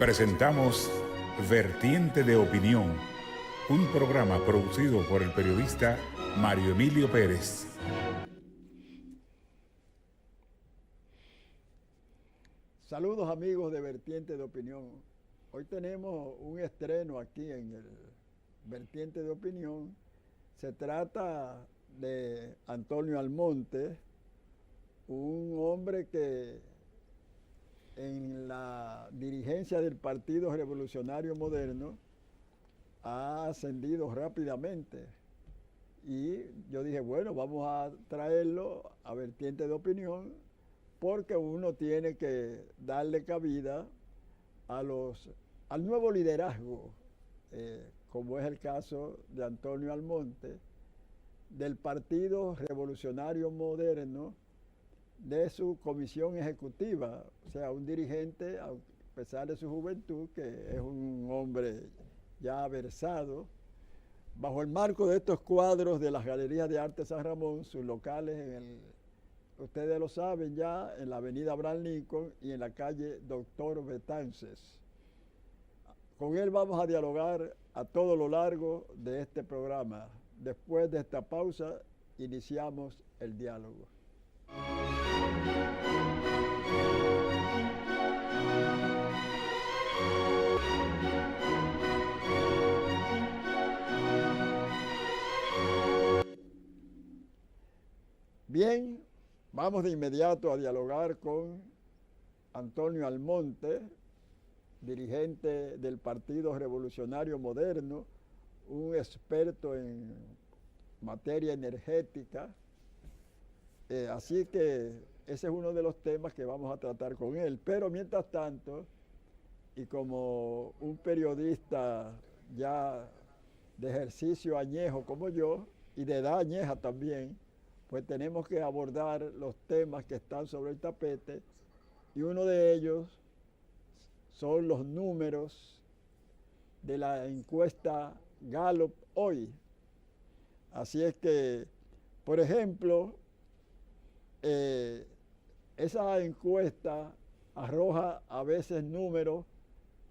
Presentamos Vertiente de Opinión, un programa producido por el periodista Mario Emilio Pérez. Saludos amigos de Vertiente de Opinión. Hoy tenemos un estreno aquí en el Vertiente de Opinión. Se trata de Antonio Almonte, un hombre que en la dirigencia del Partido Revolucionario Moderno ha ascendido rápidamente. Y yo dije, bueno, vamos a traerlo a Vertiente de Opinión porque uno tiene que darle cabida al nuevo liderazgo, como es el caso de Antonio Almonte, del Partido Revolucionario Moderno, de su comisión ejecutiva, o sea, un dirigente, a pesar de su juventud, que es un hombre ya versado, bajo el marco de estos cuadros de las Galerías de Arte San Ramón, sus locales ustedes lo saben ya, en la avenida Abraham Lincoln y en la calle Doctor Betances. Con él vamos a dialogar a todo lo largo de este programa. Después de esta pausa, iniciamos el diálogo. Bien, vamos de inmediato a dialogar con Antonio Almonte, dirigente del Partido Revolucionario Moderno, un experto en materia energética. Así que ese es uno de los temas que vamos a tratar con él. Pero mientras tanto, y como un periodista ya de ejercicio añejo como yo, y de edad añeja también, pues tenemos que abordar los temas que están sobre el tapete, y uno de ellos son los números de la encuesta Gallup hoy. Así es que, por ejemplo, esa encuesta arroja a veces números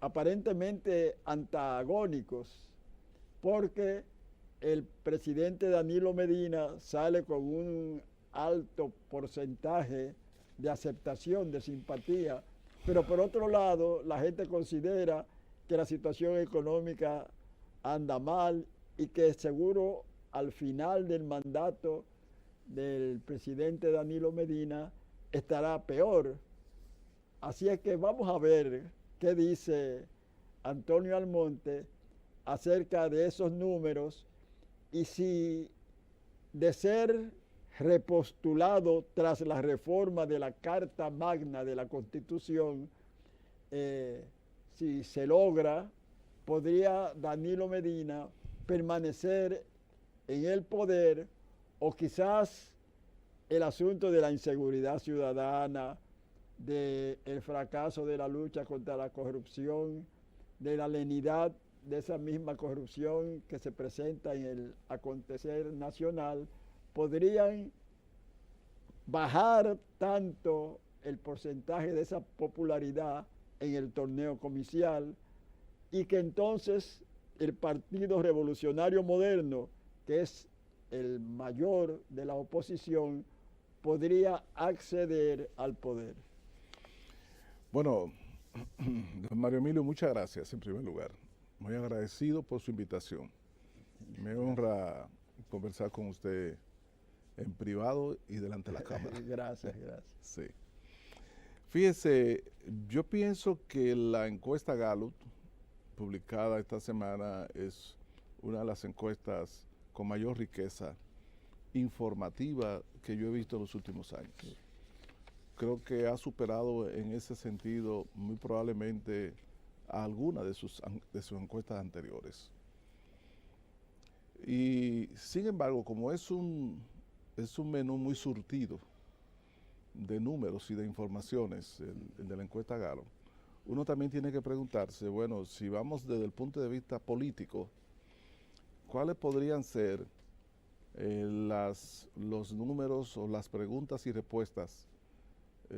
aparentemente antagónicos, porque el presidente Danilo Medina sale con un alto porcentaje de aceptación, de simpatía, pero por otro lado la gente considera que la situación económica anda mal y que seguro al final del mandato del presidente Danilo Medina estará peor. Así es que vamos a ver qué dice Antonio Almonte acerca de esos números y si de ser repostulado tras la reforma de la Carta Magna de la Constitución, si se logra, podría Danilo Medina permanecer en el poder, o quizás el asunto de la inseguridad ciudadana, del fracaso de la lucha contra la corrupción, de la lenidad de esa misma corrupción que se presenta en el acontecer nacional, podrían bajar tanto el porcentaje de esa popularidad en el torneo comicial, y que entonces el Partido Revolucionario Moderno, que es el mayor de la oposición, podría acceder al poder. Bueno, don Mario Emilio, muchas gracias en primer lugar. Muy agradecido por su invitación. Me honra conversar con usted en privado y delante de la cámara. Gracias, gracias. Sí. Fíjese, yo pienso que la encuesta Gallup, publicada esta semana, es una de las encuestas con mayor riqueza informativa que yo he visto en los últimos años. Creo que ha superado en ese sentido muy probablemente a alguna de sus encuestas anteriores. Y sin embargo, como es un menú muy surtido de números y de informaciones, el de la encuesta Gallup, uno también tiene que preguntarse, bueno, si vamos desde el punto de vista político, ¿cuáles podrían ser los números o las preguntas y respuestas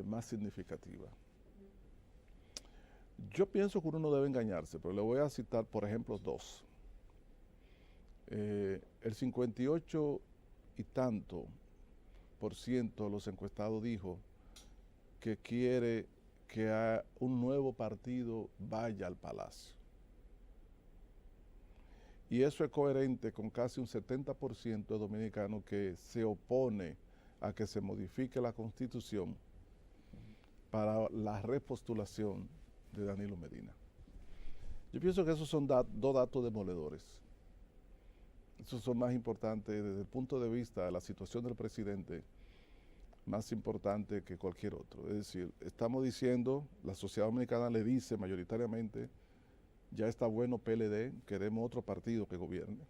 más significativas? Yo pienso que uno no debe engañarse, pero le voy a citar, por ejemplo, dos. El 58 y tanto por ciento de los encuestados dijo que quiere que un nuevo partido vaya al Palacio. Y eso es coherente con casi un 70% de dominicanos que se opone a que se modifique la Constitución para la repostulación de Danilo Medina. Yo pienso que esos son dos datos demoledores. Esos son más importantes desde el punto de vista de la situación del presidente, más importante que cualquier otro. Es decir, estamos diciendo, la sociedad dominicana le dice mayoritariamente, ya está bueno PLD, queremos otro partido que gobierne.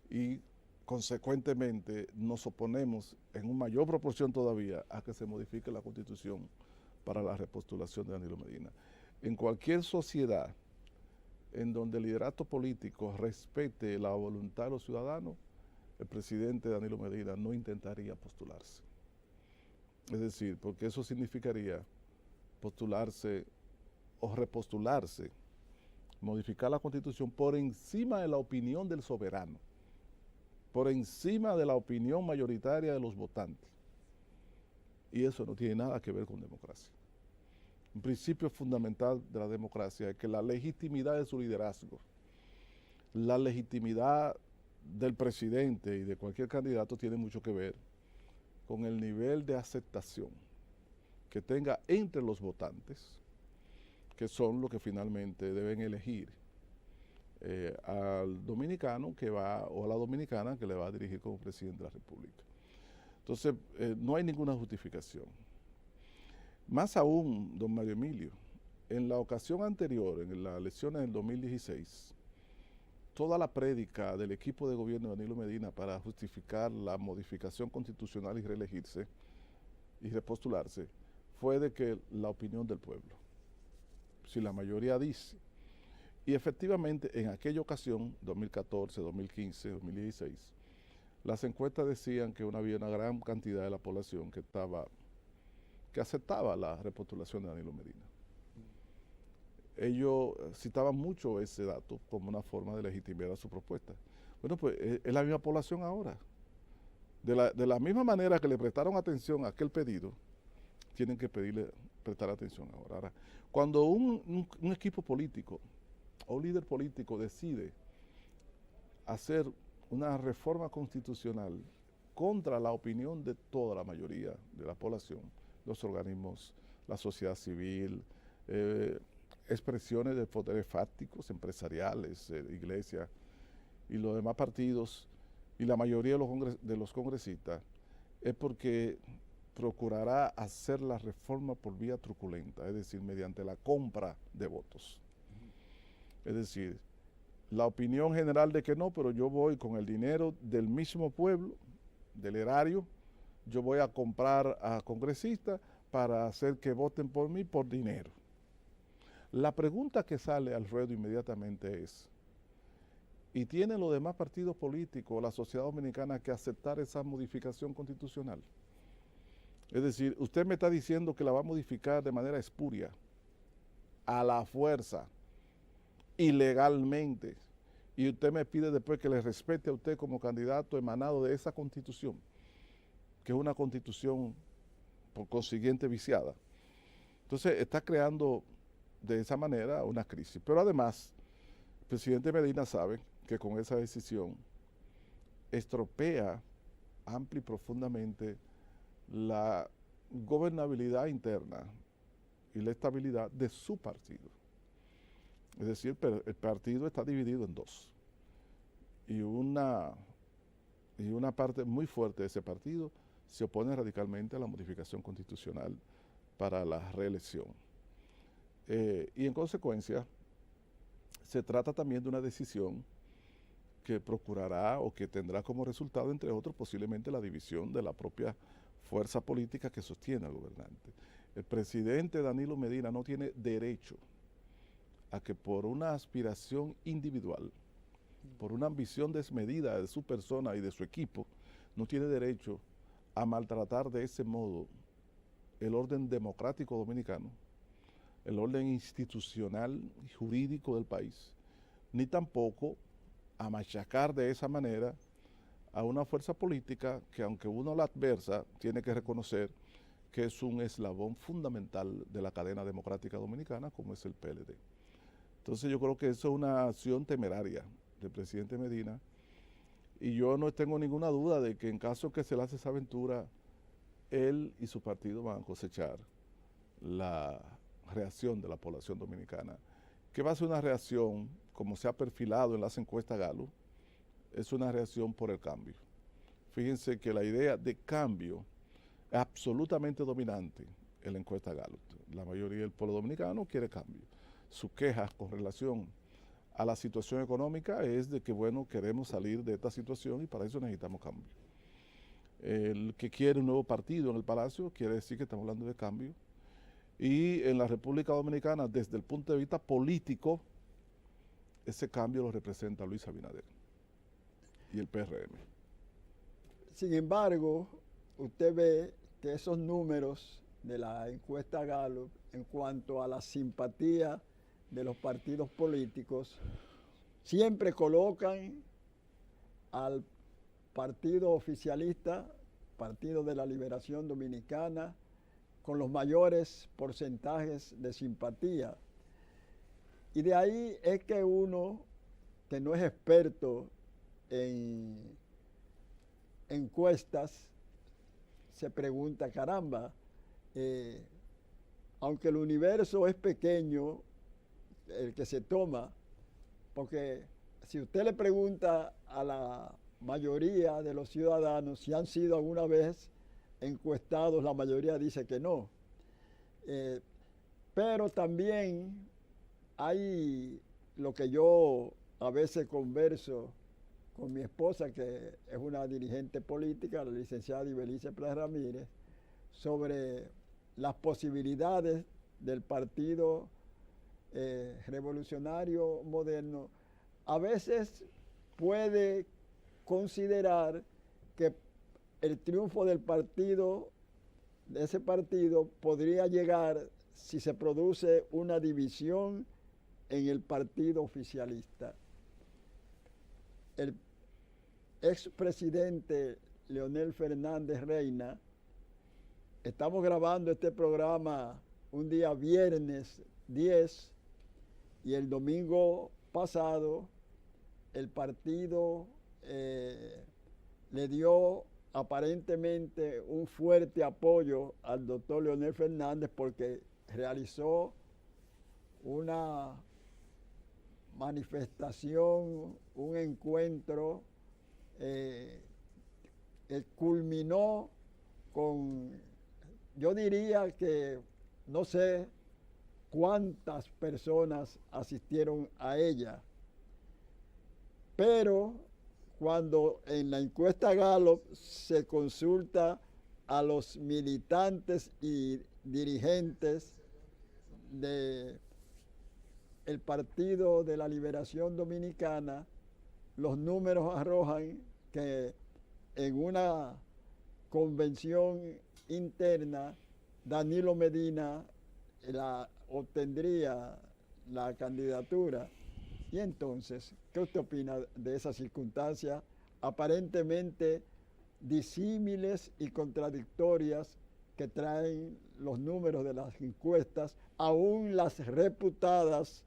Y consecuentemente nos oponemos en una mayor proporción todavía a que se modifique la Constitución para la repostulación de Danilo Medina. En cualquier sociedad en donde el liderato político respete la voluntad de los ciudadanos, el presidente Danilo Medina no intentaría postularse. Es decir, porque eso significaría postularse o repostularse, modificar la Constitución por encima de la opinión del soberano, por encima de la opinión mayoritaria de los votantes. Y eso no tiene nada que ver con democracia. Un principio fundamental de la democracia es que la legitimidad de su liderazgo, la legitimidad del presidente y de cualquier candidato tiene mucho que ver con el nivel de aceptación que tenga entre los votantes, que son los que finalmente deben elegir al dominicano que va, o a la dominicana que le va a dirigir como presidente de la República. Entonces, no hay ninguna justificación. Más aún, don Mario Emilio, en la ocasión anterior, en las elecciones del 2016, toda la prédica del equipo de gobierno de Danilo Medina para justificar la modificación constitucional y reelegirse y repostularse fue de que la opinión del pueblo, si la mayoría dice. Y efectivamente, en aquella ocasión, 2014, 2015, 2016, las encuestas decían que había una gran cantidad de la población que aceptaba la repostulación de Danilo Medina. Ellos citaban mucho ese dato como una forma de legitimar su propuesta. Bueno, pues es la misma población ahora. De la misma manera que le prestaron atención a aquel pedido, tienen que prestar atención ahora. Ahora, cuando un equipo político o líder político decide hacer una reforma constitucional contra la opinión de toda la mayoría de la población, los organismos, la sociedad civil, expresiones de poderes fácticos, empresariales, iglesia y los demás partidos y la mayoría de los congresistas, es porque procurará hacer la reforma por vía truculenta, es decir, mediante la compra de votos. Es decir, la opinión general de que no, pero yo voy con el dinero del mismo pueblo, del erario, yo voy a comprar a congresistas para hacer que voten por mí por dinero. La pregunta que sale al ruedo inmediatamente es, ¿y tienen los demás partidos políticos, la sociedad dominicana, que aceptar esa modificación constitucional? Es decir, usted me está diciendo que la va a modificar de manera espuria, a la fuerza, ilegalmente, y usted me pide después que le respete a usted como candidato emanado de esa constitución, que es una constitución por consiguiente viciada. Entonces está creando de esa manera una crisis. Pero además, el presidente Medina sabe que con esa decisión estropea amplia y profundamente la gobernabilidad interna y la estabilidad de su partido. Es decir, el partido está dividido en dos. Y una parte muy fuerte de ese partido se opone radicalmente a la modificación constitucional para la reelección. Y en consecuencia, se trata también de una decisión que procurará o que tendrá como resultado, entre otros, posiblemente la división de la propia fuerza política que sostiene al gobernante. El presidente Danilo Medina no tiene derecho a que por una aspiración individual, por una ambición desmedida de su persona y de su equipo, no tiene derecho a maltratar de ese modo el orden democrático dominicano, el orden institucional y jurídico del país, ni tampoco a machacar de esa manera a una fuerza política que, aunque uno la adversa, tiene que reconocer que es un eslabón fundamental de la cadena democrática dominicana, como es el PLD. Entonces yo creo que eso es una acción temeraria del presidente Medina, y yo no tengo ninguna duda de que en caso que se le hace esa aventura, él y su partido van a cosechar la reacción de la población dominicana, que va a ser una reacción, como se ha perfilado en las encuestas Gallup, es una reacción por el cambio. Fíjense que la idea de cambio es absolutamente dominante en la encuesta Gallup. La mayoría del pueblo dominicano quiere cambio. Sus quejas con relación a la situación económica es de que, bueno, queremos salir de esta situación y para eso necesitamos cambio. El que quiere un nuevo partido en el Palacio quiere decir que estamos hablando de cambio. Y en la República Dominicana, desde el punto de vista político, ese cambio lo representa Luis Abinader y el PRM. Sin embargo, usted ve que esos números de la encuesta Gallup en cuanto a la simpatía de los partidos políticos siempre colocan al partido oficialista, Partido de la Liberación Dominicana, con los mayores porcentajes de simpatía. Y de ahí es que uno, que no es experto en encuestas, se pregunta, caramba, aunque el universo es pequeño, el que se toma, porque si usted le pregunta a la mayoría de los ciudadanos si han sido alguna vez encuestados, la mayoría dice que no. Pero también hay lo que yo a veces converso con mi esposa, que es una dirigente política, la licenciada Ibelice Plas Ramírez, sobre las posibilidades del Partido Revolucionario Moderno. A veces puede considerar que el triunfo del partido, de ese partido, podría llegar si se produce una división en el partido oficialista. El expresidente Leonel Fernández Reina, estamos grabando este programa un día viernes 10, y el domingo pasado el partido le dio aparentemente un fuerte apoyo al doctor Leonel Fernández, porque realizó una manifestación, un encuentro, culminó con, yo diría que no sé cuántas personas asistieron a ella, pero cuando en la encuesta Gallup se consulta a los militantes y dirigentes del Partido de la Liberación Dominicana, los números arrojan que en una convención interna Danilo Medina obtendría la candidatura. Y entonces, ¿qué usted opina de esa circunstancia aparentemente disímiles y contradictorias que traen los números de las encuestas, aún las reputadas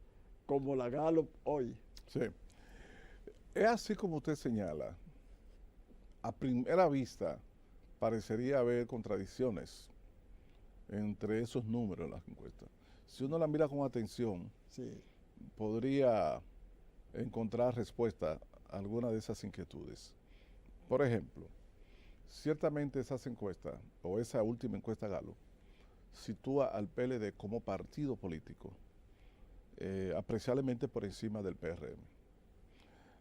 como la Gallup hoy? Sí. Es así como usted señala. A primera vista parecería haber contradicciones entre esos números en las encuestas. Si uno la mira con atención, sí, podría encontrar respuesta a alguna de esas inquietudes. Por ejemplo, ciertamente esas encuestas, o esa última encuesta Gallup, sitúa al PLD como partido político, apreciablemente por encima del PRM.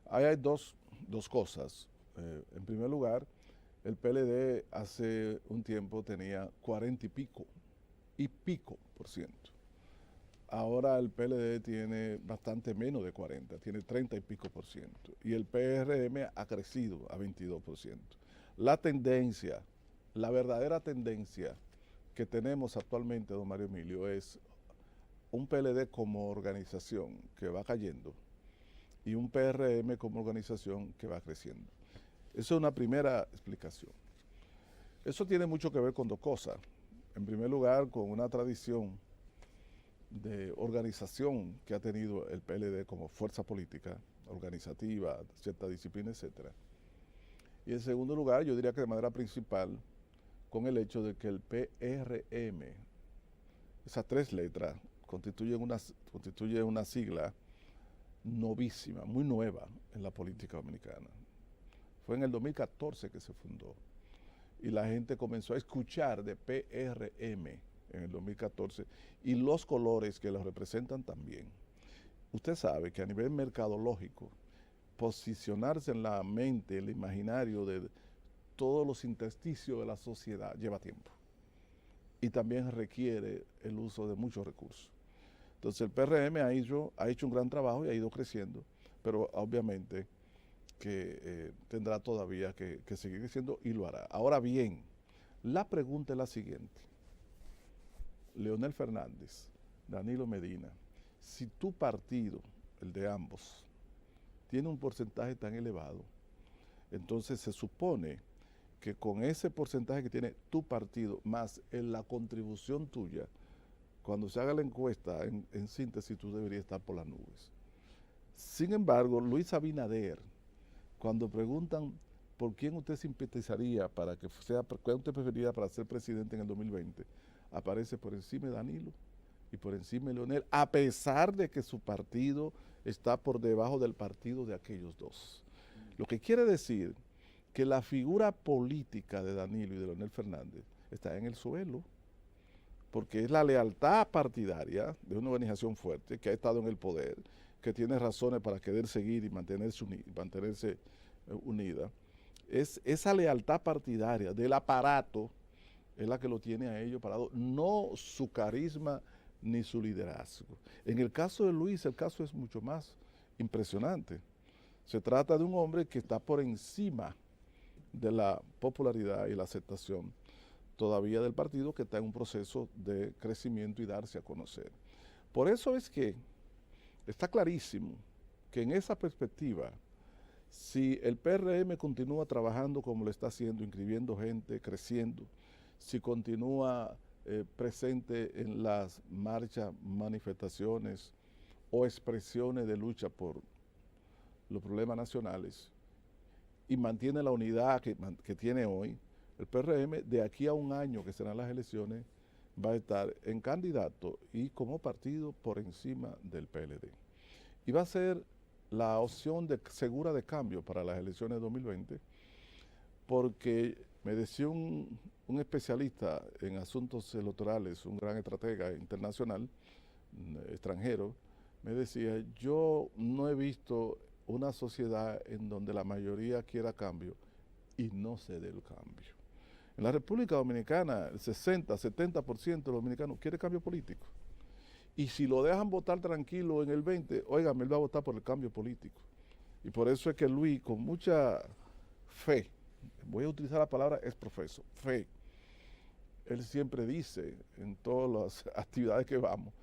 Ahí hay dos cosas. En primer lugar, el PLD hace un tiempo tenía 40 y pico por ciento. Ahora el PLD tiene bastante menos de 40, tiene 30 y pico por ciento. Y el PRM ha crecido a 22%. La tendencia, la verdadera tendencia que tenemos actualmente, don Mario Emilio, es un PLD como organización que va cayendo y un PRM como organización que va creciendo. Esa es una primera explicación. Eso tiene mucho que ver con dos cosas. En primer lugar, con una tradición de organización que ha tenido el PLD como fuerza política, organizativa, cierta disciplina, etc. Y en segundo lugar, yo diría que de manera principal, con el hecho de que el PRM, esas tres letras, constituyen una sigla novísima, muy nueva en la política dominicana. Fue en el 2014 que se fundó y la gente comenzó a escuchar de PRM en el 2014 y los colores que los representan también. Usted sabe que a nivel mercadológico, posicionarse en la mente, el imaginario de todos los intersticios de la sociedad lleva tiempo y también requiere el uso de muchos recursos. Entonces el PRM ha hecho un gran trabajo y ha ido creciendo, pero obviamente que tendrá todavía que seguir creciendo y lo hará. Ahora bien, la pregunta es la siguiente. Leonel Fernández, Danilo Medina, si tu partido, el de ambos, tiene un porcentaje tan elevado, entonces se supone que con ese porcentaje que tiene tu partido, más en la contribución tuya, cuando se haga la encuesta, en síntesis, tú deberías estar por las nubes. Sin embargo, Luis Abinader, cuando preguntan por quién usted simpatizaría para que sea, cuál usted preferiría para ser presidente en el 2020, aparece por encima de Danilo y por encima de Leonel, a pesar de que su partido está por debajo del partido de aquellos dos. Lo que quiere decir que la figura política de Danilo y de Leonel Fernández está en el suelo, porque es la lealtad partidaria de una organización fuerte que ha estado en el poder, que tiene razones para querer seguir y mantenerse unida. Es esa lealtad partidaria del aparato es la que lo tiene a ellos parados, no su carisma ni su liderazgo. En el caso de Luis, el caso es mucho más impresionante. Se trata de un hombre que está por encima de la popularidad y la aceptación todavía del partido, que está en un proceso de crecimiento y darse a conocer. Por eso es que está clarísimo que en esa perspectiva, si el PRM continúa trabajando como lo está haciendo, inscribiendo gente, creciendo, si continúa presente en las marchas, manifestaciones o expresiones de lucha por los problemas nacionales y mantiene la unidad que tiene hoy, el PRM de aquí a un año que serán las elecciones va a estar en candidato y como partido por encima del PLD. Y va a ser la opción segura de cambio para las elecciones de 2020, porque me decía un especialista en asuntos electorales, un gran estratega internacional, extranjero, me decía, yo no he visto una sociedad en donde la mayoría quiera cambio y no se dé el cambio. En la República Dominicana, el 60-70% de los dominicanos quiere cambio político. Y si lo dejan votar tranquilo en el 20, óigame, él va a votar por el cambio político. Y por eso es que Luis, con mucha fe, voy a utilizar la palabra exprofeso, fe, él siempre dice en todas las actividades que vamos,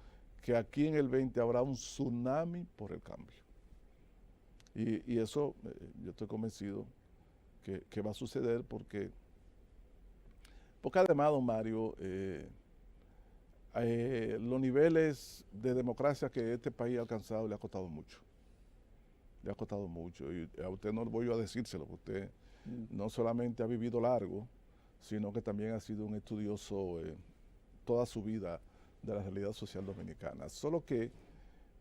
que aquí en el 20 habrá un tsunami por el cambio. Y eso yo estoy convencido que va a suceder porque además, don Mario, los niveles de democracia que este país ha alcanzado le ha costado mucho. Le ha costado mucho. Y a usted no voy a decírselo, porque usted no solamente ha vivido largo, sino que también ha sido un estudioso toda su vida de la realidad social dominicana. Solo que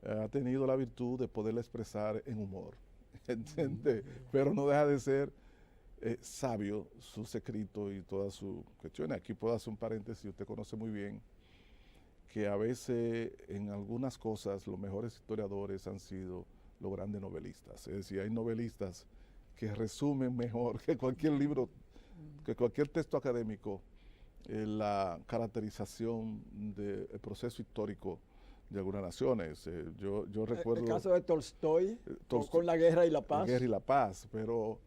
ha tenido la virtud de poderla expresar en humor, ¿entiende? Pero no deja de ser sabio sus escritos y todas sus cuestiones. Aquí puedo hacer un paréntesis, usted conoce muy bien que a veces en algunas cosas los mejores historiadores han sido los grandes novelistas. Es decir, hay novelistas que resumen mejor que cualquier libro, que cualquier texto académico, la caracterización del proceso histórico de algunas naciones. Yo recuerdo... El caso de Tolstoy, con la guerra y la paz. La guerra y la paz, pero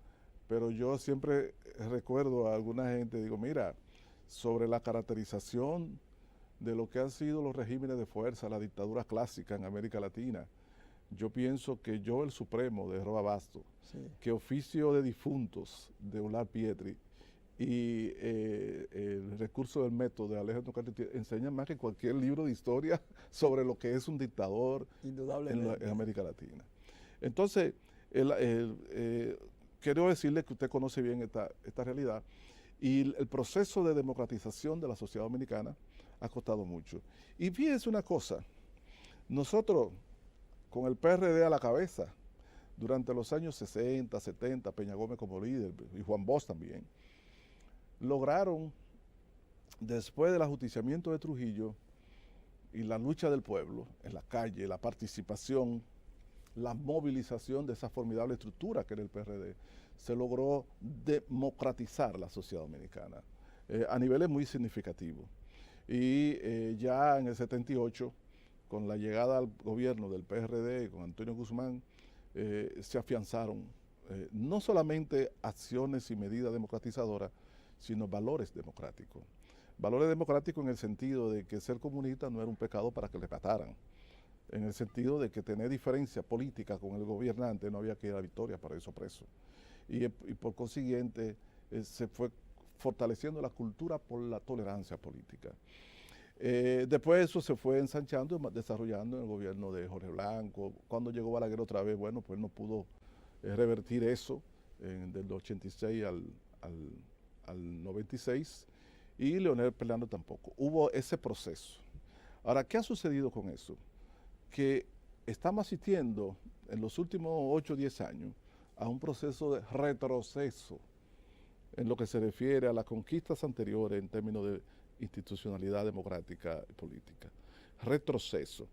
yo siempre recuerdo a alguna gente, digo, mira, sobre la caracterización de lo que han sido los regímenes de fuerza, la dictadura clásica en América Latina. Yo pienso que Yo el Supremo de Roa Basto, Sí. que Oficio de Difuntos de Olar Pietri y El Recurso del Método de Alejandro Cartier enseñan más que cualquier libro de historia sobre lo que es un dictador Indudablemente. en América Latina. Entonces, quiero decirle que usted conoce bien esta realidad y el proceso de democratización de la sociedad dominicana ha costado mucho. Y fíjense una cosa, nosotros con el PRD a la cabeza, durante los años 60, 70, Peña Gómez como líder y Juan Bosch también, lograron, después del ajusticiamiento de Trujillo y la lucha del pueblo en la calle, la participación, la movilización de esa formidable estructura que era el PRD, se logró democratizar la sociedad dominicana a niveles muy significativos. Y ya en el 78, con la llegada al gobierno del PRD, con Antonio Guzmán, se afianzaron no solamente acciones y medidas democratizadoras, sino valores democráticos. Valores democráticos en el sentido de que ser comunista no era un pecado para que le mataran, en el sentido de que tener diferencia política con el gobernante no había que ir a victoria para eso preso. Y por consiguiente se fue fortaleciendo la cultura por la tolerancia política. Después eso se fue ensanchando, desarrollando en el gobierno de Jorge Blanco. Cuando llegó Balaguer otra vez, bueno, pues no pudo revertir eso del 86 al 96, y Leonel Perlando tampoco. Hubo ese proceso. Ahora, ¿qué ha sucedido con eso? Que estamos asistiendo en los últimos 8 o 10 años a un proceso de retroceso en lo que se refiere a las conquistas anteriores en términos de institucionalidad democrática y política. Retroceso.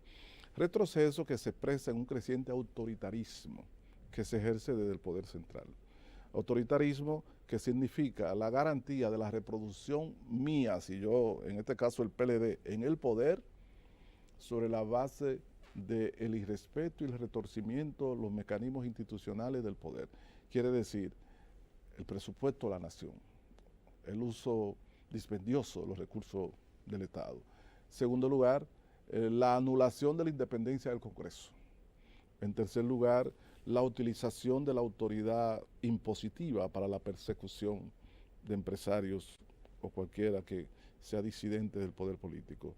Retroceso que se expresa en un creciente autoritarismo que se ejerce desde el poder central. Autoritarismo que significa la garantía de la reproducción mía, si yo, en este caso el PLD, en el poder, sobre la base del irrespeto y el retorcimiento, los mecanismos institucionales del poder. Quiere decir, el presupuesto de la nación, el uso dispendioso de los recursos del Estado. Segundo lugar, la anulación de la independencia del Congreso. En tercer lugar, la utilización de la autoridad impositiva para la persecución de empresarios o cualquiera que sea disidente del poder político.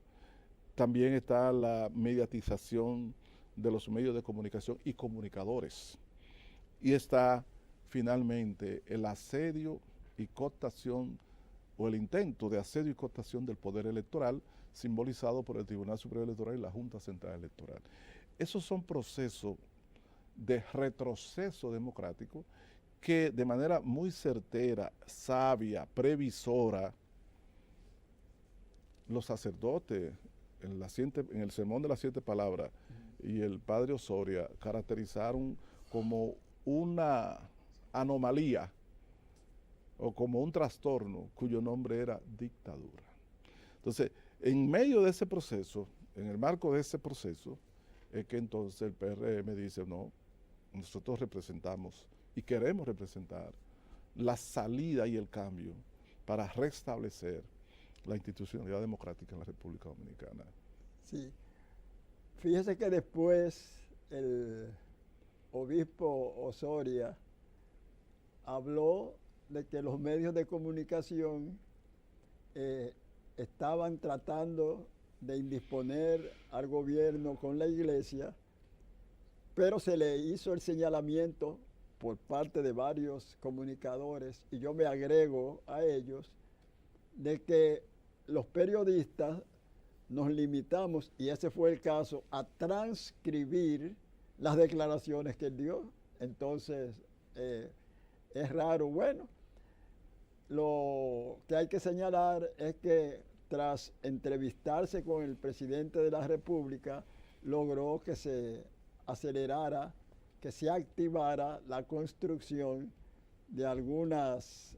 También está la mediatización de los medios de comunicación y comunicadores. Y está finalmente el asedio y cooptación o el intento de asedio y cooptación del poder electoral simbolizado por el Tribunal Superior Electoral y la Junta Central Electoral. Esos son procesos de retroceso democrático que de manera muy certera, sabia, previsora, los sacerdotes en el sermón de las 7 palabras y el padre Osoria caracterizaron como una anomalía o como un trastorno cuyo nombre era dictadura. Entonces, en medio de ese proceso, en el marco de ese proceso, es que entonces el PRM dice, no, nosotros representamos y queremos representar la salida y el cambio para restablecer la institucionalidad democrática en la República Dominicana. Sí. Fíjese que después el obispo Osoria habló de que los medios de comunicación estaban tratando de indisponer al gobierno con la iglesia, pero se le hizo el señalamiento por parte de varios comunicadores, y yo me agrego a ellos, de que los periodistas nos limitamos, y ese fue el caso, a transcribir las declaraciones que él dio. Entonces, es raro. Bueno, lo que hay que señalar es que tras entrevistarse con el presidente de la República, logró que se acelerara, que se activara la construcción de algunas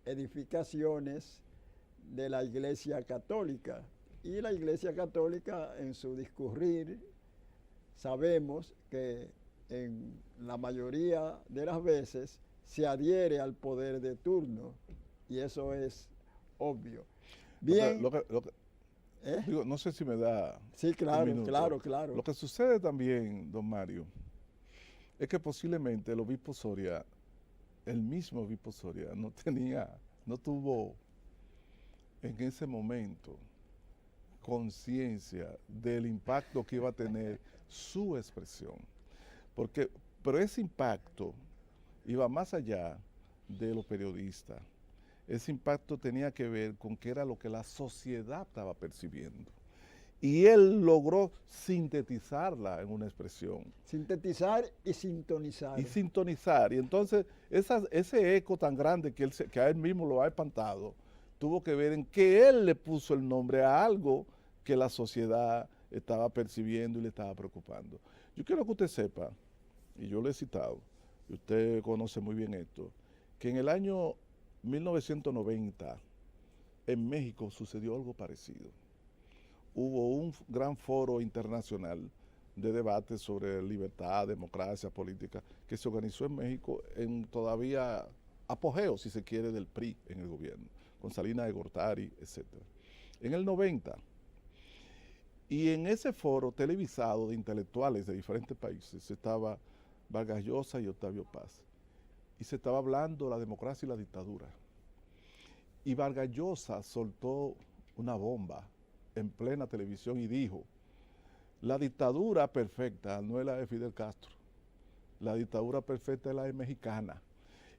edificaciones de la Iglesia Católica. Y la Iglesia Católica, en su discurrir, sabemos que en la mayoría de las veces se adhiere al poder de turno, y eso es obvio. Bien. ¿Eh? Digo, no sé si me da Sí, un claro, minuto. claro, claro. Lo que sucede también, don Mario, es que posiblemente el obispo Soria, el mismo obispo Soria, no tuvo en ese momento conciencia del impacto que iba a tener su expresión. Pero ese impacto iba más allá de los periodistas. Ese impacto tenía que ver con qué era lo que la sociedad estaba percibiendo. Y él logró sintetizarla en una expresión. Sintetizar y sintonizar. Y sintonizar. Y entonces ese eco tan grande que a él mismo lo ha espantado, tuvo que ver en que él le puso el nombre a algo que la sociedad estaba percibiendo y le estaba preocupando. Yo quiero que usted sepa, y yo lo he citado, y usted conoce muy bien esto, que en el año 1990 en México sucedió algo parecido. Hubo un gran foro internacional de debate sobre libertad, democracia, política, que se organizó en México en todavía apogeo, si se quiere, del PRI en el gobierno, con Salinas de Gortari, etc. En el 90, y en ese foro televisado de intelectuales de diferentes países, estaba Vargas Llosa y Octavio Paz, y se estaba hablando de la democracia y la dictadura. Y Vargas Llosa soltó una bomba en plena televisión y dijo: la dictadura perfecta no es la de Fidel Castro, la dictadura perfecta es la de mexicana.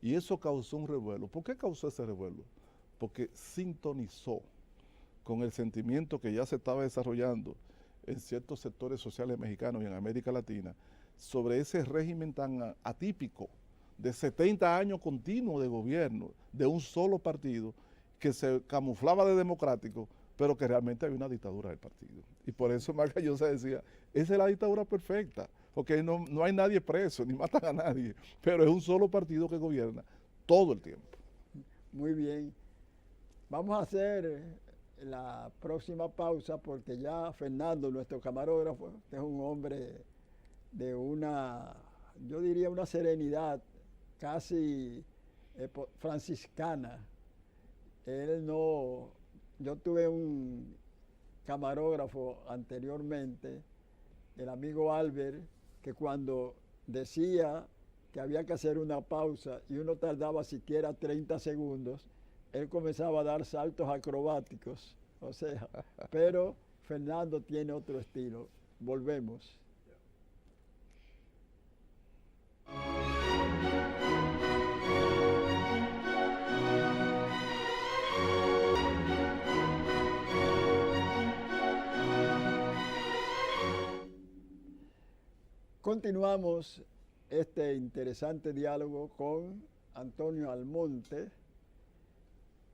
Y eso causó un revuelo. ¿Por qué causó ese revuelo? Porque sintonizó con el sentimiento que ya se estaba desarrollando en ciertos sectores sociales mexicanos y en América Latina sobre ese régimen tan atípico de 70 años continuos de gobierno de un solo partido que se camuflaba de democrático, pero que realmente había una dictadura del partido. Y por eso Vargas Llosa decía, esa es la dictadura perfecta, porque no hay nadie preso, ni matan a nadie, pero es un solo partido que gobierna todo el tiempo. Muy bien. Vamos a hacer la próxima pausa porque ya Fernando, nuestro camarógrafo, es un hombre de una, yo diría una serenidad casi franciscana. Él no, yo tuve un camarógrafo anteriormente, el amigo Albert, que cuando decía que había que hacer una pausa y uno tardaba siquiera 30 segundos, él comenzaba a dar saltos acrobáticos, o sea, pero Fernando tiene otro estilo. Volvemos. Continuamos este interesante diálogo con Antonio Almonte,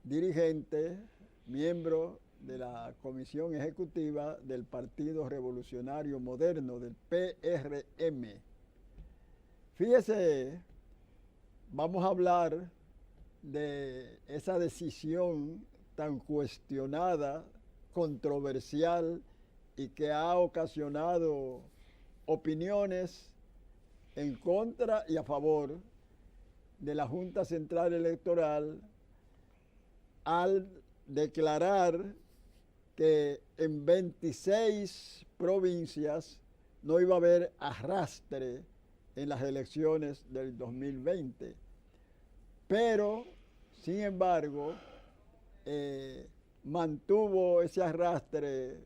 dirigente, miembro de la Comisión Ejecutiva del Partido Revolucionario Moderno, del PRM. Fíjese, vamos a hablar de esa decisión tan cuestionada, controversial y que ha ocasionado opiniones en contra y a favor de la Junta Central Electoral al declarar que en 26 provincias no iba a haber arrastre en las elecciones del 2020. Pero, sin embargo, mantuvo ese arrastre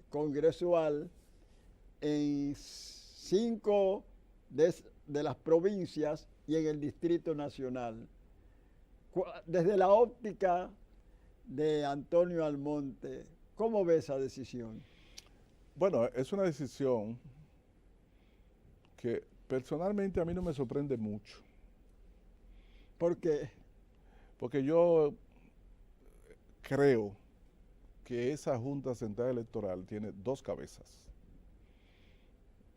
congresual en 5 de las provincias y en el Distrito Nacional. Desde la óptica de Antonio Almonte, ¿cómo ve esa decisión? Bueno, es una decisión que personalmente a mí no me sorprende mucho. ¿Por qué? Porque yo creo que esa Junta Central Electoral tiene dos cabezas.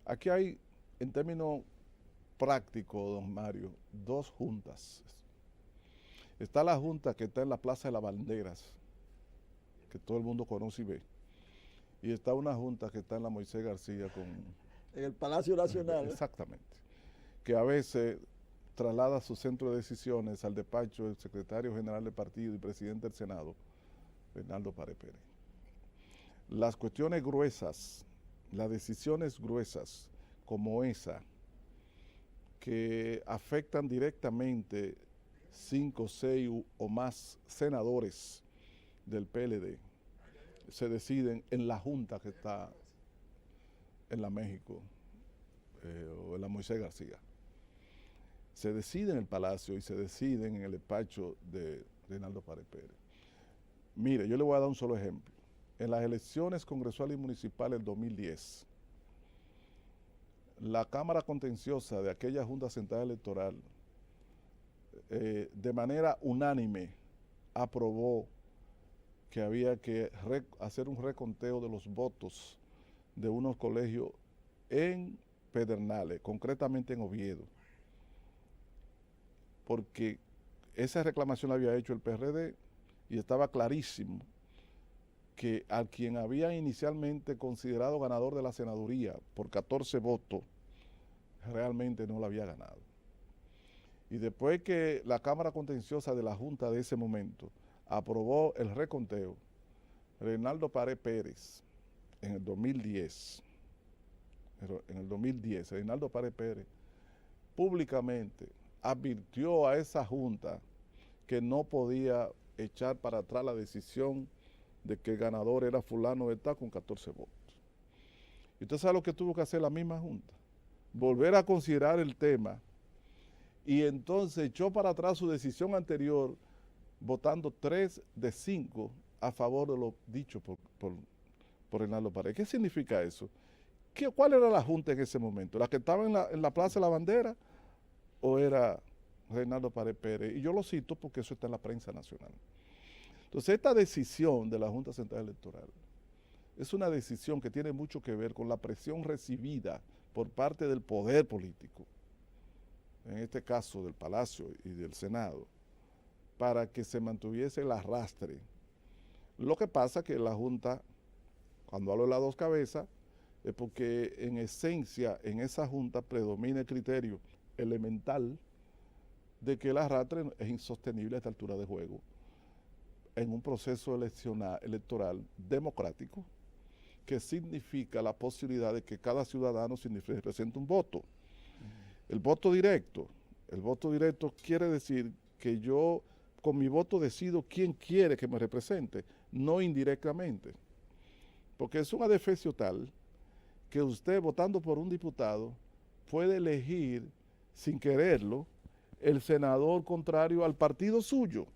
Aquí hay, en términos prácticos, don Mario, dos juntas. Está la junta que está en la Plaza de las Banderas, que todo el mundo conoce y ve. Y está una junta que está en la Moisés García con... En el Palacio Nacional. Exactamente. Que a veces traslada su centro de decisiones al despacho del secretario general del partido y presidente del Senado, Bernardo Párez Pérez. las cuestiones gruesas, las decisiones gruesas como esa, que afectan directamente 5, 6 o más senadores del PLD, se deciden en la Junta que está en la México o en la Moisés García. Se decide en el Palacio y se deciden en el despacho de Reinaldo Pared Pérez. Mire, yo le voy a dar un solo ejemplo. En las elecciones congresuales y municipales del 2010, la Cámara Contenciosa de aquella Junta Central Electoral de manera unánime aprobó que había que hacer un reconteo de los votos de unos colegios en Pedernales, concretamente en Oviedo, porque esa reclamación la había hecho el PRD y estaba clarísimo que a quien había inicialmente considerado ganador de la senaduría por 14 votos, realmente no la había ganado. Y después que la Cámara Contenciosa de la Junta de ese momento aprobó el reconteo, Reinaldo Pared Pérez, en el 2010, Reinaldo Pared Pérez públicamente advirtió a esa Junta que no podía echar para atrás la decisión de que el ganador era fulano de tal con 14 votos. ¿Y usted sabe lo que tuvo que hacer la misma Junta? Volver a considerar el tema y entonces echó para atrás su decisión anterior votando 3 de 5 a favor de lo dicho por Reinaldo Pared. ¿Qué significa eso? ¿Cuál era la Junta en ese momento? ¿La que estaba en la Plaza de la Bandera o era Reinaldo Pared Pérez? Y yo lo cito porque eso está en la prensa nacional. Entonces, esta decisión de la Junta Central Electoral es una decisión que tiene mucho que ver con la presión recibida por parte del poder político, en este caso del Palacio y del Senado, para que se mantuviese el arrastre. Lo que pasa es que la Junta, cuando hablo de las dos cabezas, es porque en esencia en esa Junta predomina el criterio elemental de que el arrastre es insostenible a esta altura de juego en un proceso electoral democrático que significa la posibilidad de que cada ciudadano represente un voto. El voto directo quiere decir que yo con mi voto decido quién quiere que me represente, no indirectamente. Porque es un adefesio tal que usted votando por un diputado puede elegir sin quererlo el senador contrario al partido suyo.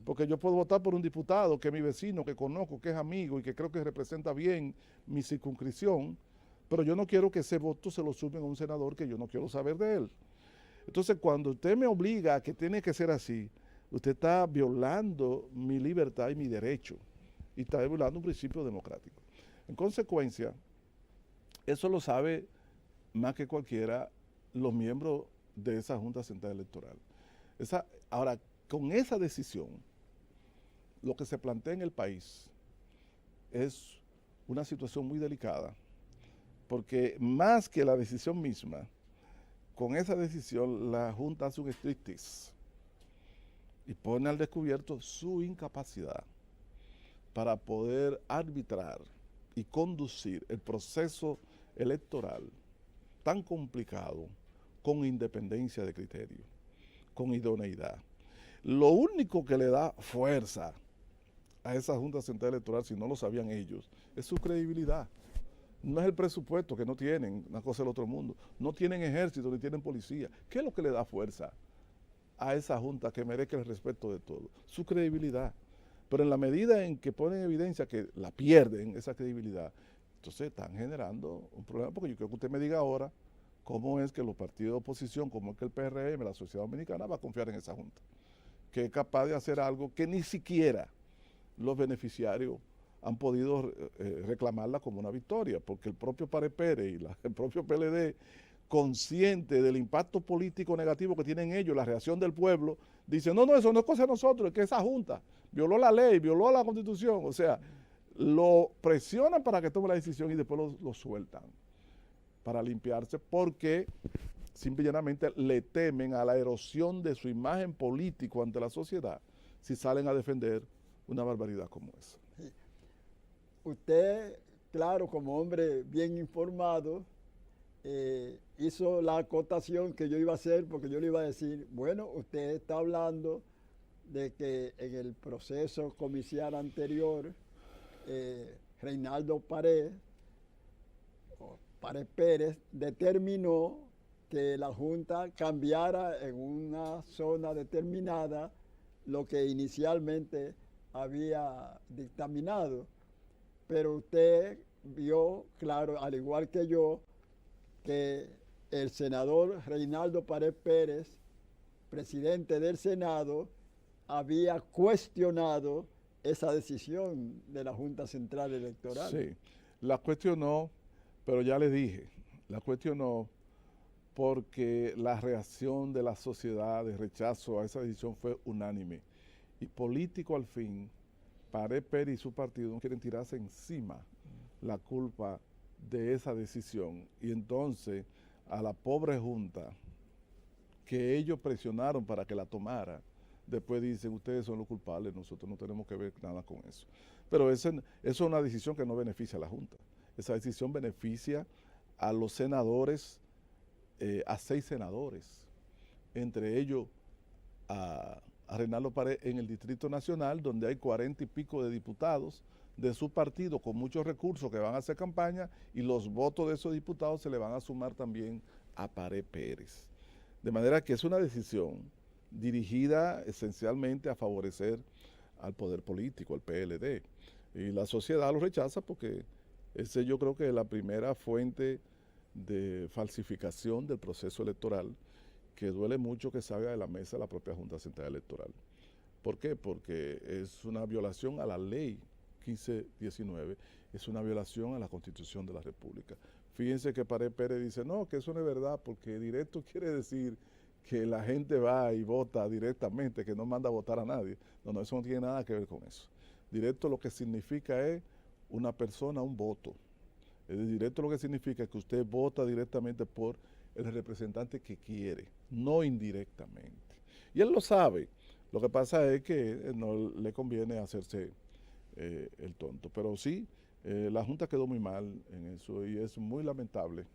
Porque yo puedo votar por un diputado que es mi vecino, que conozco, que es amigo y que creo que representa bien mi circunscripción, pero yo no quiero que ese voto se lo sumen a un senador que yo no quiero saber de él. Entonces, cuando usted me obliga a que tiene que ser así, usted está violando mi libertad y mi derecho y está violando un principio democrático. En consecuencia, eso lo sabe más que cualquiera los miembros de esa Junta Central Electoral. Ahora, con esa decisión, lo que se plantea en el país es una situación muy delicada, porque más que la decisión misma, con esa decisión la Junta hace un striptease y pone al descubierto su incapacidad para poder arbitrar y conducir el proceso electoral tan complicado con independencia de criterio, con idoneidad. Lo único que le da fuerza a esa Junta Central Electoral, si no lo sabían ellos, es su credibilidad. No es el presupuesto que no tienen, una cosa del otro mundo. No tienen ejército ni tienen policía. ¿Qué es lo que le da fuerza a esa Junta que merece el respeto de todos? Su credibilidad. Pero en la medida en que ponen evidencia que la pierden, esa credibilidad, entonces están generando un problema, porque yo creo que usted me diga ahora cómo es que los partidos de oposición, como es que el PRM, la sociedad dominicana, va a confiar en esa Junta, que es capaz de hacer algo que ni siquiera los beneficiarios han podido reclamarla como una victoria, porque el propio Pared Pérez y el propio PLD, consciente del impacto político negativo que tienen ellos, la reacción del pueblo, dicen, no, eso no es cosa de nosotros, es que esa Junta violó la ley, violó la Constitución, o sea, lo presionan para que tome la decisión y después lo sueltan para limpiarse, porque simplemente le temen a la erosión de su imagen política ante la sociedad si salen a defender una barbaridad como esa. usted, claro, como hombre bien informado, hizo la acotación que yo iba a hacer, porque yo le iba a decir, bueno, usted está hablando de que en el proceso comicial anterior, Reinaldo Pared, o Pared Pérez, determinó que la Junta cambiara en una zona determinada lo que inicialmente había dictaminado. Pero usted vio, claro, al igual que yo, que el senador Reinaldo Pared Pérez, presidente del Senado, había cuestionado esa decisión de la Junta Central Electoral. Sí, la cuestionó, pero ya le dije, la cuestionó porque la reacción de la sociedad de rechazo a esa decisión fue unánime. Y político al fin, Pared Pérez y su partido no quieren tirarse encima la culpa de esa decisión. Y entonces a la pobre Junta, que ellos presionaron para que la tomara, después dicen, ustedes son los culpables, nosotros no tenemos que ver nada con eso. Pero eso es una decisión que no beneficia a la Junta. Esa decisión beneficia a los senadores, a 6 senadores, entre ellos a Reinaldo Pared en el Distrito Nacional, donde hay 40 y pico de diputados de su partido con muchos recursos que van a hacer campaña, y los votos de esos diputados se le van a sumar también a Pared Pérez. De manera que es una decisión dirigida esencialmente a favorecer al poder político, al PLD. Y la sociedad lo rechaza porque ese yo creo que es la primera fuente de falsificación del proceso electoral que duele mucho que salga de la mesa la propia Junta Central Electoral. ¿Por qué? Porque es una violación a la ley 1519, es una violación a la Constitución de la República. Fíjense que Pared Pérez dice, no, que eso no es verdad, porque directo quiere decir que la gente va y vota directamente, que no manda a votar a nadie. No, no, eso no tiene nada que ver con eso. Directo lo que significa es una persona, un voto. Directo lo que significa es que usted vota directamente por el representante que quiere, no indirectamente. Y él lo sabe. Lo que pasa es que no le conviene hacerse el tonto. Pero sí, la Junta quedó muy mal en eso y es muy lamentable.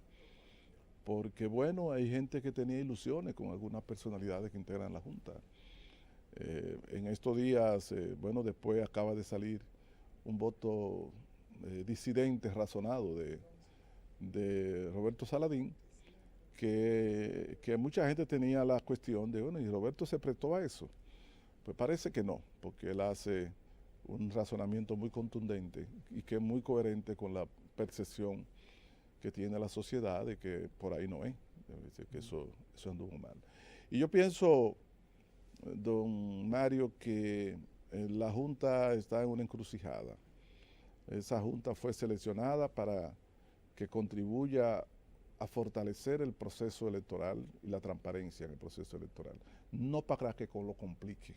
Porque, bueno, hay gente que tenía ilusiones con algunas personalidades que integran la Junta. En estos días, bueno, después acaba de salir un voto disidente, razonado de Roberto Saladín, que mucha gente tenía la cuestión de, bueno, ¿y Roberto se prestó a eso? Pues parece que no, porque él hace un razonamiento muy contundente y que es muy coherente con la percepción que tiene la sociedad de que por ahí no es, que eso anduvo mal. Y yo pienso, don Mario, que la Junta está en una encrucijada. Esa Junta fue seleccionada para que contribuya a fortalecer el proceso electoral y la transparencia en el proceso electoral, no para que lo complique.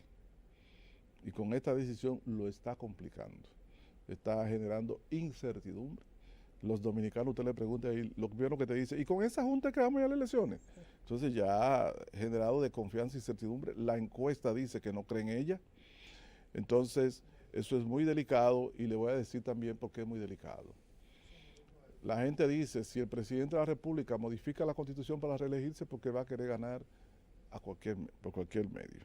Y con esta decisión lo está complicando, está generando incertidumbre. Los dominicanos, usted le pregunta y lo primero que te dice, ¿y con esa Junta que vamos a ir a las elecciones? Entonces ya ha generado de confianza y incertidumbre. La encuesta dice que no cree en ella. Entonces, eso es muy delicado y le voy a decir también por qué es muy delicado. La gente dice, si el presidente de la República modifica la Constitución para reelegirse, porque va a querer ganar por cualquier medio.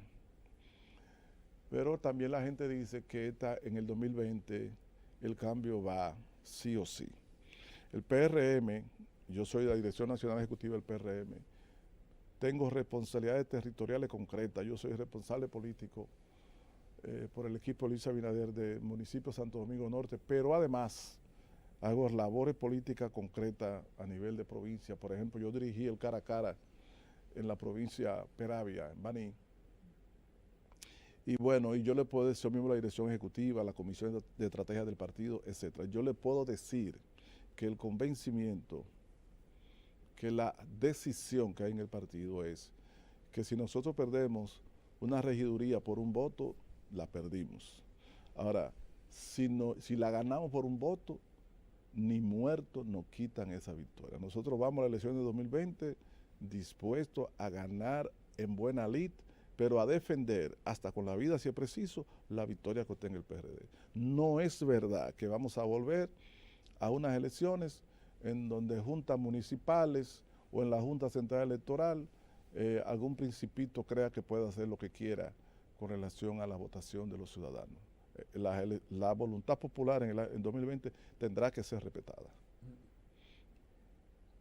Pero también la gente dice que en el 2020 el cambio va sí o sí. El PRM, yo soy de la Dirección Nacional Ejecutiva del PRM, tengo responsabilidades territoriales concretas, yo soy responsable político por el equipo Luis Abinader del municipio de Santo Domingo Norte, pero además hago labores políticas concretas a nivel de provincia. Por ejemplo, yo dirigí el cara a cara en la provincia Peravia, en Baní. Y bueno, y yo le puedo decir, yo mismo la dirección ejecutiva, la comisión de estrategia del partido, etcétera. Yo le puedo decir que el convencimiento, que la decisión que hay en el partido es que si nosotros perdemos una regiduría por un voto, la perdimos. Ahora, si la ganamos por un voto, ni muertos nos quitan esa victoria. Nosotros vamos a la elección de 2020 dispuestos a ganar en buena lid pero a defender, hasta con la vida si es preciso, la victoria que obtenga el PRD. No es verdad que vamos a volver a unas elecciones en donde juntas municipales o en la Junta Central Electoral algún principito crea que puede hacer lo que quiera con relación a la votación de los ciudadanos. La voluntad popular en 2020 tendrá que ser respetada.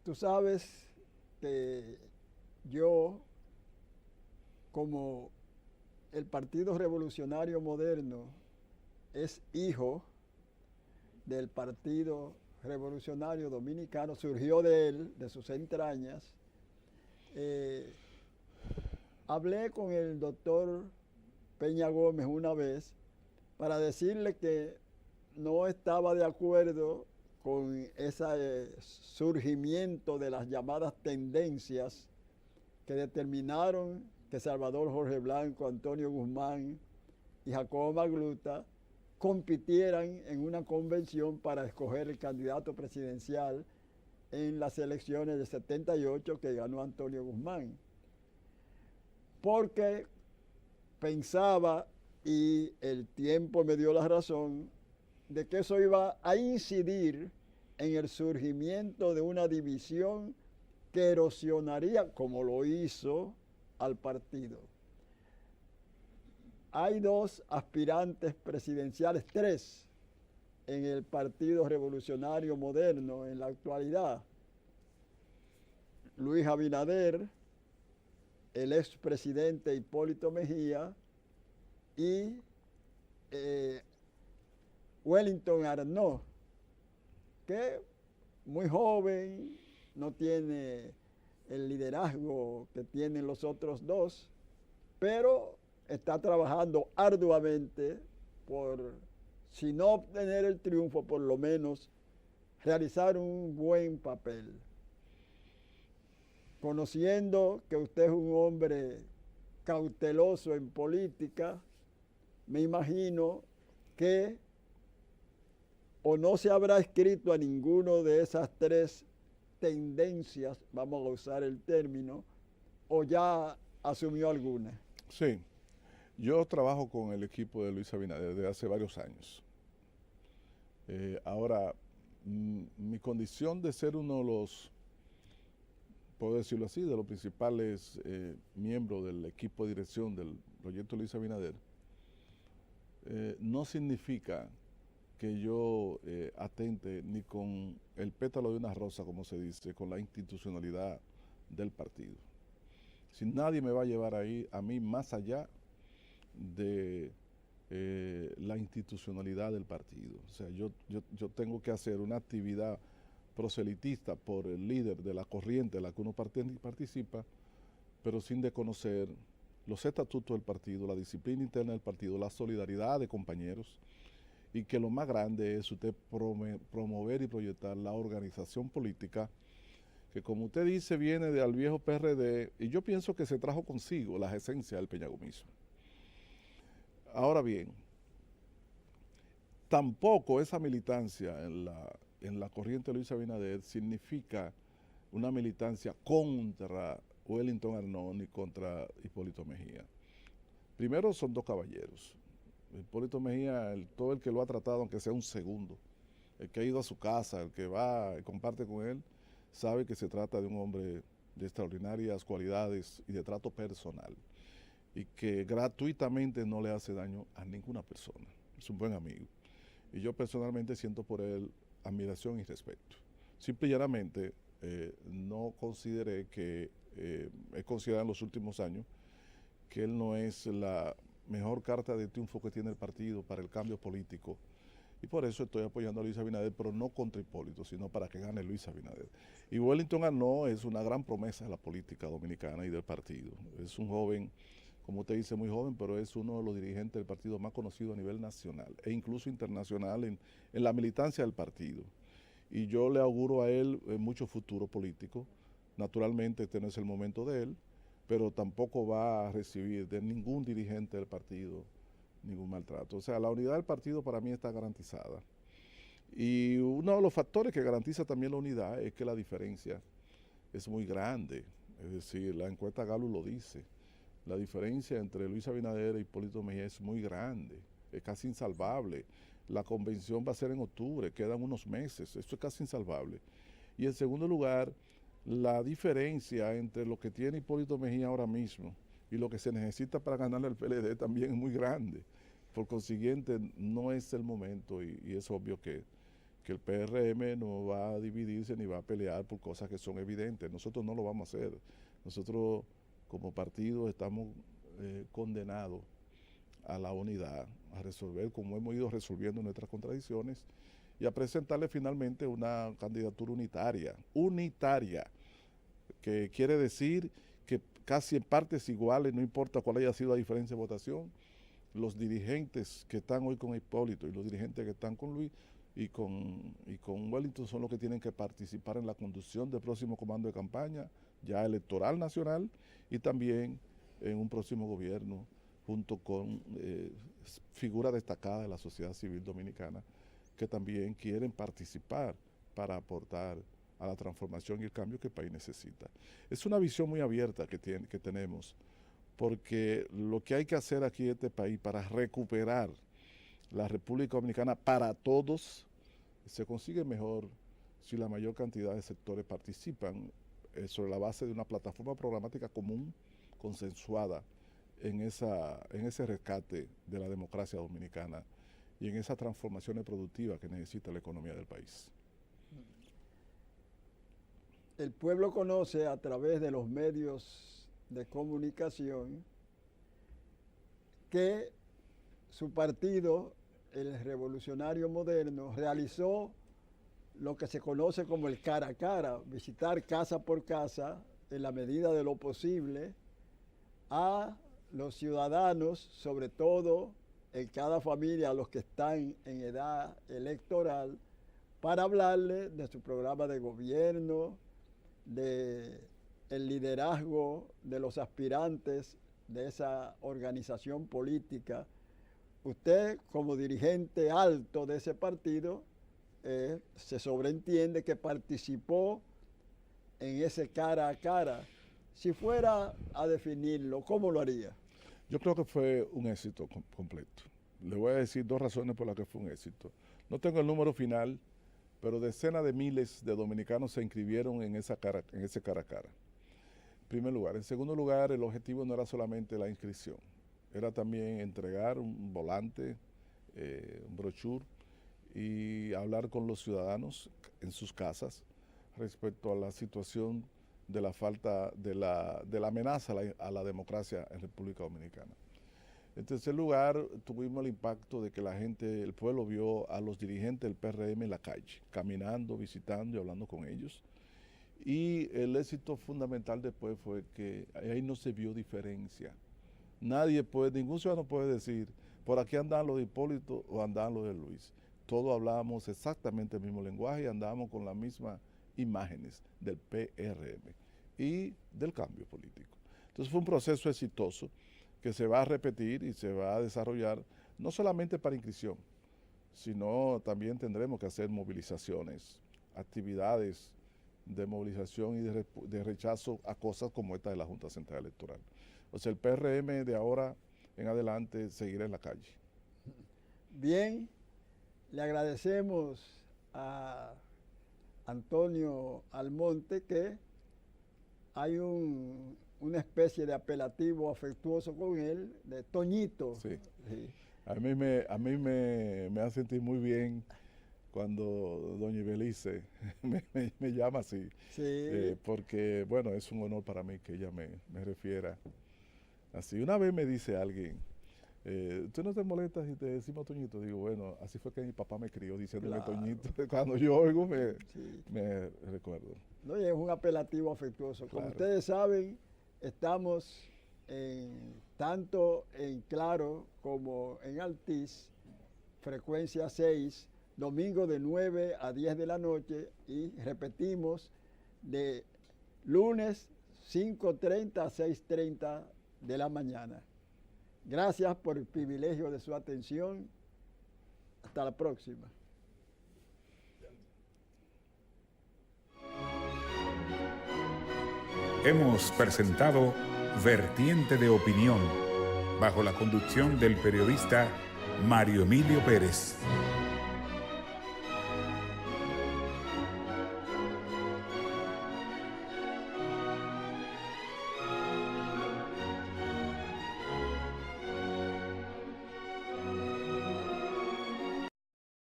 Tú sabes que yo, como el Partido Revolucionario Moderno es hijo del Partido Revolucionario Dominicano, surgió de él, de sus entrañas, hablé con el doctor Peña Gómez una vez para decirle que no estaba de acuerdo con ese surgimiento de las llamadas tendencias que determinaron que Salvador Jorge Blanco, Antonio Guzmán y Jacobo Magluta compitieran en una convención para escoger el candidato presidencial en las elecciones del 78 que ganó Antonio Guzmán. Porque pensaba, y el tiempo me dio la razón, de que eso iba a incidir en el surgimiento de una división que erosionaría, como lo hizo, al partido. Hay dos aspirantes presidenciales, tres, en el Partido Revolucionario Moderno en la actualidad. Luis Abinader, el expresidente Hipólito Mejía y Wellington Arnaud, que muy joven, no tiene el liderazgo que tienen los otros dos, pero está trabajando arduamente por, si no obtener el triunfo, por lo menos realizar un buen papel. Conociendo que usted es un hombre cauteloso en política, me imagino que o no se habrá escrito a ninguno de esas tres tendencias, vamos a usar el término, o ya asumió alguna. Sí, yo trabajo con el equipo de Luis Abinader desde hace varios años. Ahora, mi condición de ser uno de los, puedo decirlo así, de los principales miembros del equipo de dirección del proyecto Luis Abinader, no significa que yo atente ni con el pétalo de una rosa, como se dice, con la institucionalidad del partido. Si nadie me va a llevar ahí, a mí, más allá de la institucionalidad del partido. O sea, yo tengo que hacer una actividad proselitista por el líder de la corriente en la que uno participa, pero sin desconocer los estatutos del partido, la disciplina interna del partido, la solidaridad de compañeros, y que lo más grande es usted promover y proyectar la organización política que, como usted dice, viene del viejo PRD, y yo pienso que se trajo consigo las esencias del peñagomismo. Ahora bien, tampoco esa militancia en la corriente de Luis Abinader significa una militancia contra Wellington Arnaud ni contra Hipólito Mejía. Primero, son dos caballeros. Hipólito Mejía, todo el que lo ha tratado, aunque sea un segundo, el que ha ido a su casa, el que va y comparte con él, sabe que se trata de un hombre de extraordinarias cualidades y de trato personal, y que gratuitamente no le hace daño a ninguna persona. Es un buen amigo. Y yo personalmente siento por él admiración y respeto. Simple y llanamente no consideré que, he considerado en los últimos años que él no es la mejor carta de triunfo que tiene el partido para el cambio político. Y por eso estoy apoyando a Luis Abinader, pero no contra Hipólito, sino para que gane Luis Abinader. Y Wellington Arnaud es una gran promesa de la política dominicana y del partido. Es un joven, como usted dice, muy joven, pero es uno de los dirigentes del partido más conocido a nivel nacional e incluso internacional en la militancia del partido. Y yo le auguro a él mucho futuro político. Naturalmente este no es el momento de él, pero tampoco va a recibir de ningún dirigente del partido ningún maltrato. O sea, la unidad del partido para mí está garantizada. Y uno de los factores que garantiza también la unidad es que la diferencia es muy grande. Es decir, la encuesta Gallup lo dice. La diferencia entre Luis Abinader e Hipólito Mejía es muy grande, es casi insalvable. La convención va a ser en octubre, quedan unos meses, esto es casi insalvable. Y en segundo lugar, la diferencia entre lo que tiene Hipólito Mejía ahora mismo y lo que se necesita para ganarle al PLD también es muy grande. Por consiguiente, no es el momento y es obvio que el PRM no va a dividirse ni va a pelear por cosas que son evidentes. Nosotros no lo vamos a hacer. Nosotros como partido estamos condenados a la unidad, a resolver como hemos ido resolviendo nuestras contradicciones y a presentarle finalmente una candidatura unitaria, que quiere decir que casi en partes iguales, no importa cuál haya sido la diferencia de votación, los dirigentes que están hoy con Hipólito y los dirigentes que están con Luis y con Wellington son los que tienen que participar en la conducción del próximo comando de campaña, ya electoral nacional, y también en un próximo gobierno, junto con figuras destacadas de la sociedad civil dominicana, que también quieren participar para aportar a la transformación y el cambio que el país necesita. Es una visión muy abierta que tenemos, porque lo que hay que hacer aquí en este país para recuperar la República Dominicana para todos se consigue mejor si la mayor cantidad de sectores participan sobre la base de una plataforma programática común, consensuada en ese rescate de la democracia dominicana y en esas transformaciones productivas que necesita la economía del país. El pueblo conoce a través de los medios de comunicación que su partido, el Revolucionario Moderno, realizó lo que se conoce como el cara a cara, visitar casa por casa, en la medida de lo posible, a los ciudadanos, sobre todo en cada familia, a los que están en edad electoral, para hablarle de su programa de gobierno, de el liderazgo de los aspirantes de esa organización política. Usted, como dirigente alto de ese partido, se sobreentiende que participó en ese cara a cara. Si fuera a definirlo, ¿cómo lo haría? Yo creo que fue un éxito completo. Le voy a decir dos razones por las que fue un éxito. No tengo el número final, pero decenas de miles de dominicanos se inscribieron en ese cara a cara. En primer lugar. En segundo lugar, el objetivo no era solamente la inscripción, era también entregar un volante, un brochure, y hablar con los ciudadanos en sus casas respecto a la situación de la falta de la amenaza a la democracia en República Dominicana. En tercer lugar, tuvimos el impacto de que el pueblo vio a los dirigentes del PRM en la calle, caminando, visitando y hablando con ellos. Y el éxito fundamental después fue que ahí no se vio diferencia. Ningún ciudadano puede decir, por aquí andaban los de Hipólito o andaban los de Luis. Todos hablábamos exactamente el mismo lenguaje y andábamos con las mismas imágenes del PRM y del cambio político. Entonces fue un proceso exitoso que se va a repetir y se va a desarrollar no solamente para inscripción, sino también tendremos que hacer movilizaciones, actividades de movilización y de rechazo a cosas como esta de la Junta Central Electoral. O sea, el PRM de ahora en adelante seguirá en la calle. Bien, le agradecemos a Antonio Almonte que hay una especie de apelativo afectuoso con él, de Toñito. Sí. Sí. A mí me hace sentir muy bien cuando doña Ibelice me llama así, sí. porque, bueno, es un honor para mí que ella me refiera así. Una vez me dice alguien, ¿tú no te molestas si te decimos Toñito? Digo, bueno, así fue que mi papá me crió diciéndome claro. Toñito. Cuando yo oigo me recuerdo. No, y es un apelativo afectuoso. Como ustedes saben, estamos tanto en Claro como en Altiz, frecuencia 6, domingo de 9 a 10 de la noche, y repetimos de lunes 5:30 a 6:30 de la mañana. Gracias por el privilegio de su atención. Hasta la próxima. Hemos presentado Vertiente de Opinión, bajo la conducción del periodista Mario Emilio Pérez.